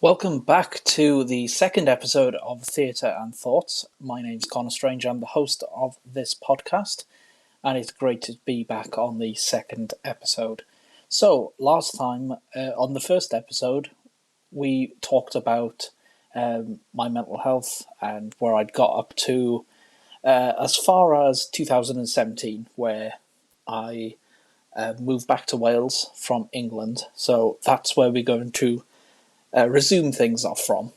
Welcome back to the second episode of Theatre and Thoughts. My name's Connor Strange. I'm the host of this podcast, and it's great to be back on the second episode. So, last time, on the first episode, we talked about my mental health and where I'd got up to as far as 2017, where I moved back to Wales from England. So that's where we're going to resume things off from.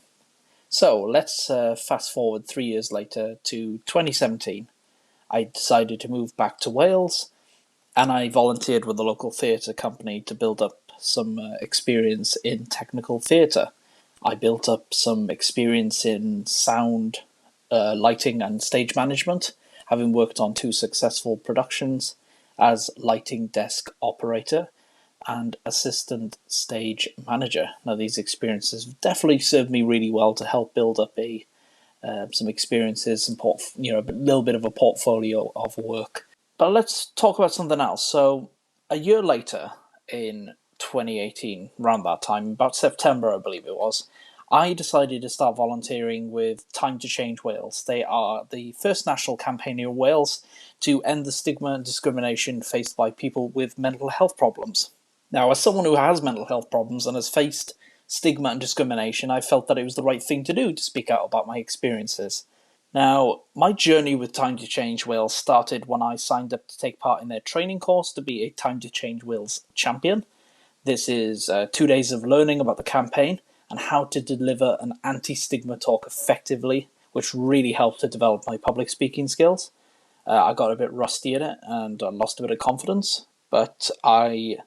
So let's fast forward 3 years later to 2017. I decided to move back to Wales, and I volunteered with the local theatre company to build up some experience in technical theatre. I built up some experience in sound, lighting and stage management, having worked on 2 successful productions as lighting desk operator and assistant stage manager. Now, these experiences definitely served me really well to help build up some experiences, a little bit of a portfolio of work. But let's talk about something else. So, a year later, in 2018, around that time, about September, I believe it was, I decided to start volunteering with Time to Change Wales. They are the first national campaign in Wales to end the stigma and discrimination faced by people with mental health problems. Now, as someone who has mental health problems and has faced stigma and discrimination, I felt that it was the right thing to do to speak out about my experiences. Now, my journey with Time to Change Wales started when I signed up to take part in their training course to be a Time to Change Wales champion. This is 2 days of learning about the campaign and how to deliver an anti-stigma talk effectively, which really helped to develop my public speaking skills. I got a bit rusty at it and lost a bit of confidence, but I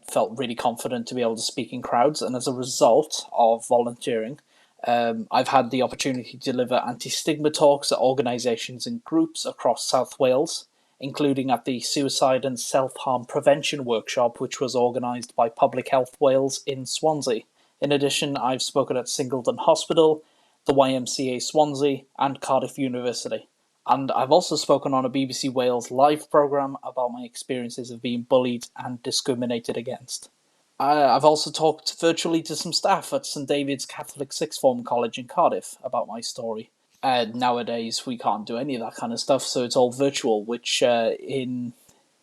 felt really confident to be able to speak in crowds, and as a result of volunteering, I've had the opportunity to deliver anti-stigma talks at organisations and groups across South Wales, including at the Suicide and Self-Harm Prevention Workshop, which was organised by Public Health Wales in Swansea. In addition, I've spoken at Singleton Hospital, the YMCA Swansea, and Cardiff University. And I've also spoken on a BBC Wales live programme about my experiences of being bullied and discriminated against. I've also talked virtually to some staff at St David's Catholic Sixth Form College in Cardiff about my story. Nowadays, we can't do any of that kind of stuff, so it's all virtual, which in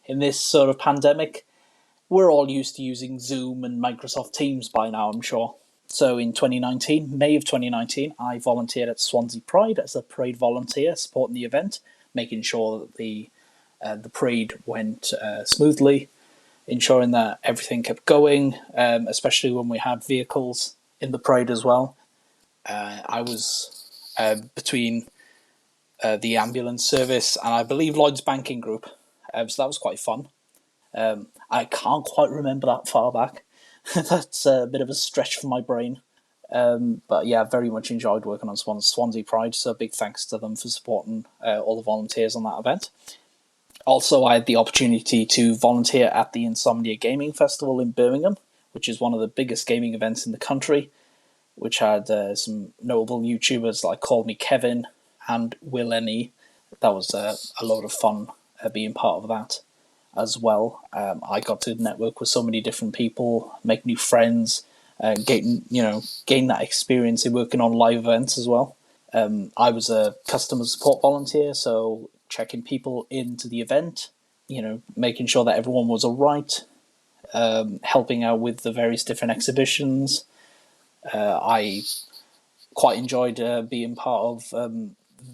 this sort of pandemic, we're all used to using Zoom and Microsoft Teams by now, I'm sure. So in May of 2019, I volunteered at Swansea Pride as a parade volunteer, supporting the event, making sure that the parade went smoothly, ensuring that everything kept going, especially when we had vehicles in the parade as well. I was between the ambulance service and I believe Lloyd's Banking Group, so that was quite fun. I can't quite remember that far back. That's a bit of a stretch for my brain. But yeah, very much enjoyed working on Swansea Pride, so big thanks to them for supporting all the volunteers on that event. Also, I had the opportunity to volunteer at the Insomnia Gaming Festival in Birmingham, which is one of the biggest gaming events in the country, which had some notable YouTubers like Call Me Kevin and Will N.E. That was a lot of fun being part of that as well. I got to network with so many different people, make new friends, gain that experience in working on live events as well. I was a customer support volunteer, so checking people into the event, making sure that everyone was all right, helping out with the various different exhibitions. I quite enjoyed being part of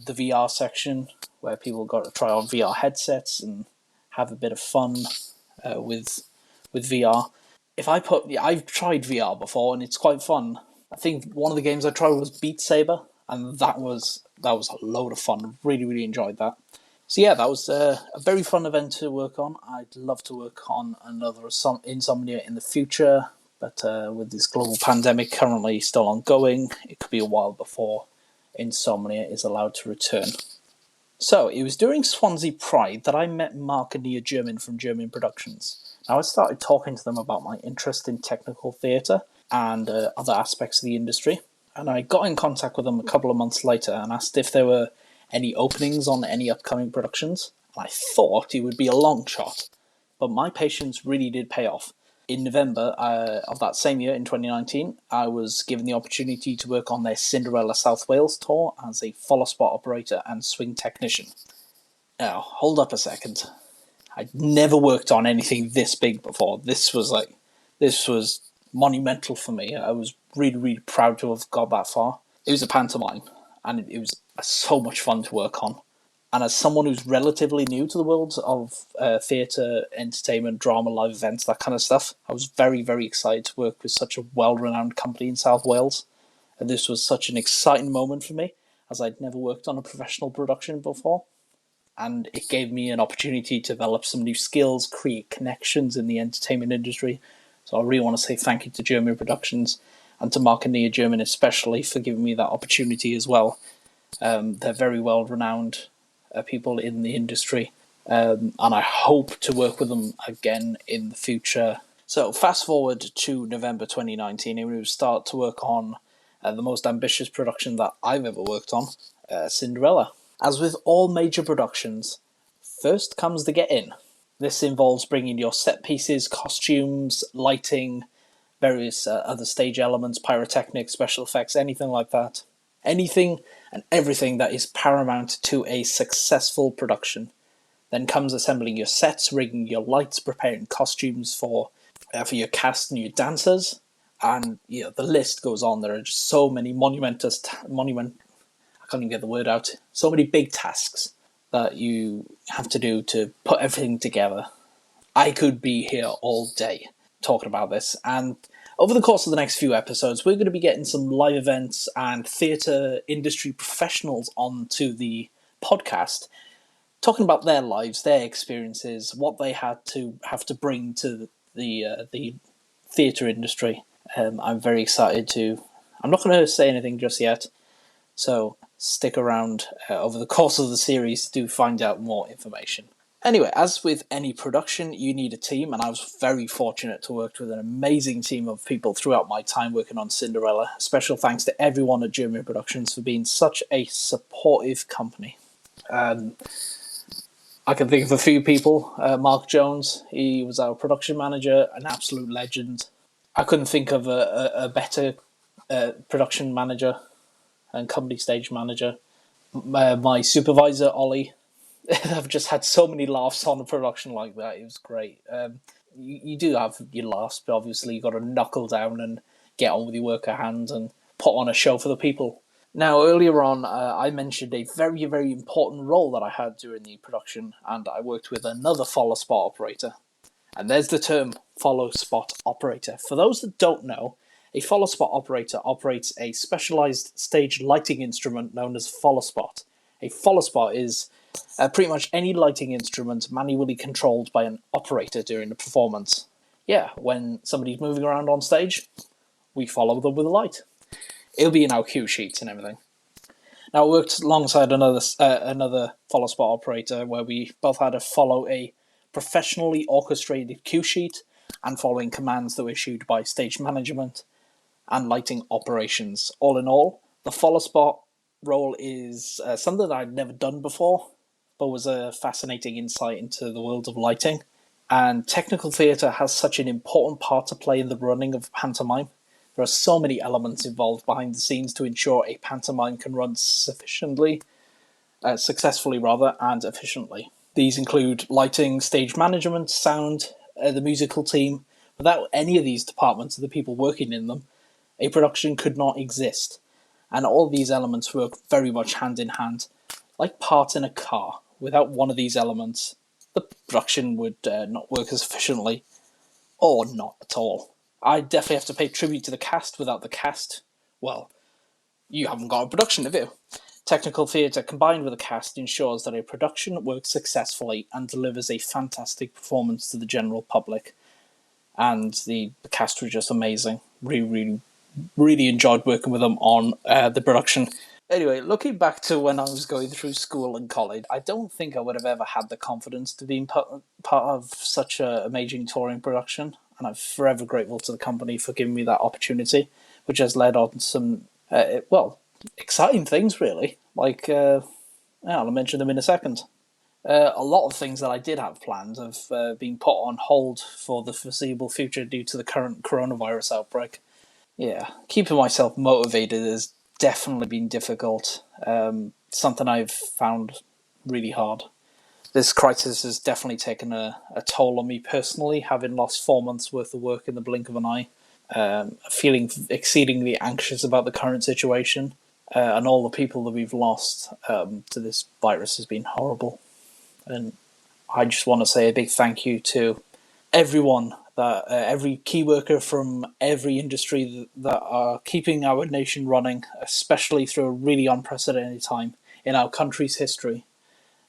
the VR section, where people got to try on VR headsets and have a bit of fun with VR. I've tried VR before and it's quite fun. I think one of the games I tried was Beat Saber, and that was a load of fun. Really, really enjoyed that. So yeah, that was a very fun event to work on. I'd love to work on another Insomnia in the future, but with this global pandemic currently still ongoing, it could be a while before Insomnia is allowed to return. So, it was during Swansea Pride that I met Mark and Nia Jermin from Jermin Productions. Now, I started talking to them about my interest in technical theatre and other aspects of the industry, and I got in contact with them a couple of months later and asked if there were any openings on any upcoming productions. I thought it would be a long shot, but my patience really did pay off. In November of that same year, in 2019, I was given the opportunity to work on their Cinderella South Wales tour as a follow spot operator and swing technician. Now, hold up a second. I'd never worked on anything this big before. This was monumental for me. I was really, really proud to have got that far. It was a pantomime, and it was so much fun to work on. And as someone who's relatively new to the world of theatre, entertainment, drama, live events, that kind of stuff, I was very, very excited to work with such a well-renowned company in South Wales. And this was such an exciting moment for me, as I'd never worked on a professional production before. And it gave me an opportunity to develop some new skills, create connections in the entertainment industry. So I really want to say thank you to Jermin Productions and to Mark and Nia Jermin especially for giving me that opportunity as well. They're very well renowned people in the industry, and I hope to work with them again in the future. So fast forward to November 2019, and we start to work on the most ambitious production that I've ever worked on, Cinderella. As with all major productions, first comes the get-in. This involves bringing your set pieces, costumes, lighting, various other stage elements, pyrotechnics, special effects, anything like that. Anything and everything that is paramount to a successful production. Then comes assembling your sets, rigging your lights, preparing costumes for your cast and your dancers. And the list goes on. There are just so many I can't even get the word out. So many big tasks that you have to do to put everything together. I could be here all day talking about this. And over the course of the next few episodes, we're going to be getting some live events and theatre industry professionals onto the podcast, talking about their lives, their experiences, what they have to bring to the theatre industry. I'm very excited to. I'm not going to say anything just yet, so stick around over the course of the series to find out more information. Anyway, as with any production, you need a team, and I was very fortunate to work with an amazing team of people throughout my time working on Cinderella. Special thanks to everyone at Jermin Productions for being such a supportive company. I can think of a few people. Mark Jones, he was our production manager, an absolute legend. I couldn't think of a better production manager and company stage manager. My supervisor, Ollie, I've just had so many laughs on a production like that. It was great. You do have your laughs, but obviously you've got to knuckle down and get on with your work at hand and put on a show for the people. Now, earlier on, I mentioned a very, very important role that I had during the production, and I worked with another follow spot operator. And there's the term follow spot operator. For those that don't know, a follow spot operator operates a specialized stage lighting instrument known as follow spot. A follow spot is pretty much any lighting instrument manually controlled by an operator during the performance. Yeah, when somebody's moving around on stage, we follow them with a light. It'll be in our cue sheets and everything. Now, I worked alongside another follow spot operator where we both had to follow a professionally orchestrated cue sheet and following commands that were issued by stage management and lighting operations. All in all, the follow spot role is something that I'd never done before, but was a fascinating insight into the world of lighting. And technical theatre has such an important part to play in the running of pantomime. There are so many elements involved behind the scenes to ensure a pantomime can run successfully, and efficiently. These include lighting, stage management, sound, the musical team. Without any of these departments and the people working in them, a production could not exist. And all these elements work very much hand in hand, like parts in a car. Without one of these elements, the production would not work as efficiently, or not at all. I definitely have to pay tribute to the cast. Without the cast, well, you haven't got a production, have you? Technical theatre combined with a cast ensures that a production works successfully and delivers a fantastic performance to the general public. And the cast were just amazing. Really, really enjoyed working with them on the production. Anyway, looking back to when I was going through school and college, I don't think I would have ever had the confidence to be part of such an amazing touring production, and I'm forever grateful to the company for giving me that opportunity, which has led on some, exciting things, really. I'll mention them in a second. A lot of things that I did have planned have been put on hold for the foreseeable future due to the current coronavirus outbreak. Yeah, keeping myself motivated has definitely been difficult. Something I've found really hard. This crisis has definitely taken a toll on me personally, having lost 4 months worth of work in the blink of an eye. Feeling exceedingly anxious about the current situation, and all the people that we've lost to this virus has been horrible. And I just want to say a big thank you to everyone, that every key worker from every industry that are keeping our nation running, especially through a really unprecedented time in our country's history.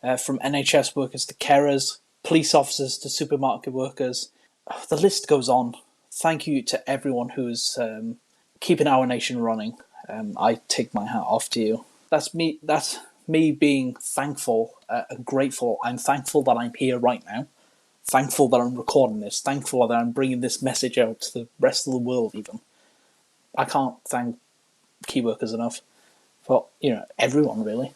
From NHS workers to carers, police officers to supermarket workers, the list goes on. Thank you to everyone who's keeping our nation running. I take my hat off to you. That's me. That's me being thankful and grateful. I'm thankful that I'm here right now. Thankful that I'm recording this. Thankful that I'm bringing this message out to the rest of the world. Even I can't thank key workers enough for everyone really.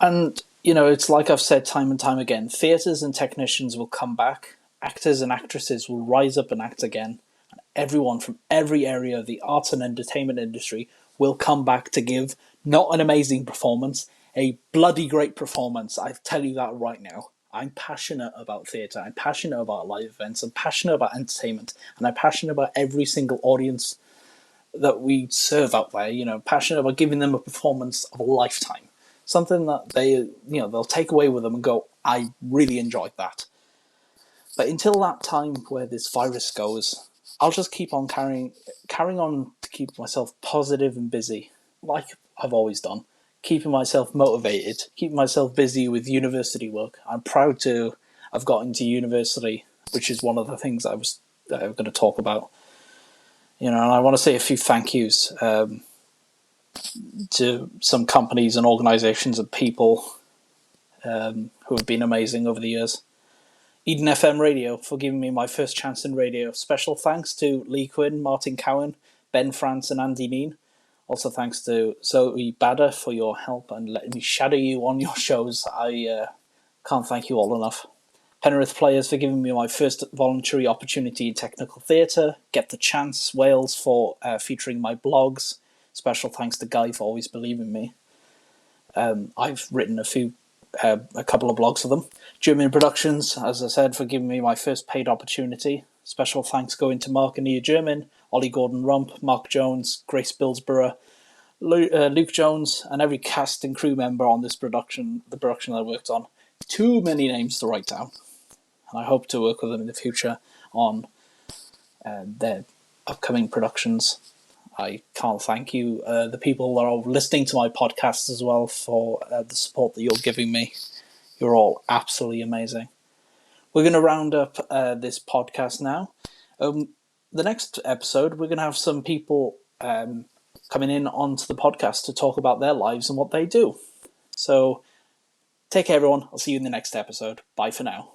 And it's like I've said time and time again. Theatres and technicians will come back. Actors and actresses will rise up and act again. And everyone from every area of the arts and entertainment industry will come back to give not an amazing performance, a bloody great performance. I tell you that right now. I'm passionate about theatre. I'm passionate about live events. I'm passionate about entertainment. And I'm passionate about every single audience that we serve out there. Passionate about giving them a performance of a lifetime. Something that they'll take away with them and go, I really enjoyed that. But until that time where this virus goes, I'll just keep on carrying on to keep myself positive and busy, like I've always done. Keeping myself motivated, keeping myself busy with university work. I'm proud to have got into university, which is one of the things I'm going to talk about. And I want to say a few thank yous to some companies and organisations and people who have been amazing over the years. Eden FM Radio for giving me my first chance in radio. Special thanks to Lee Quinn, Martin Cowan, Ben France and Andy Neen. Also thanks to Zoe Bader for your help and letting me shadow you on your shows. I can't thank you all enough. Penrith Players for giving me my first voluntary opportunity in technical theatre. Get the Chance Wales for featuring my blogs. Special thanks to Guy for always believing in me. I've written a couple of blogs for them. Jermin Productions, as I said, for giving me my first paid opportunity. Special thanks going to Mark and Nia Jermin, Ollie Gordon-Rump, Mark Jones, Grace Billsborough, Luke Jones, and every cast and crew member on this production, the production I worked on. Too many names to write down. And I hope to work with them in the future on their upcoming productions. I can't thank you, the people that are listening to my podcast as well, for the support that you're giving me. You're all absolutely amazing. We're going to round up this podcast now. The next episode, we're going to have some people coming in onto the podcast to talk about their lives and what they do. So take care, everyone. I'll see you in the next episode. Bye for now.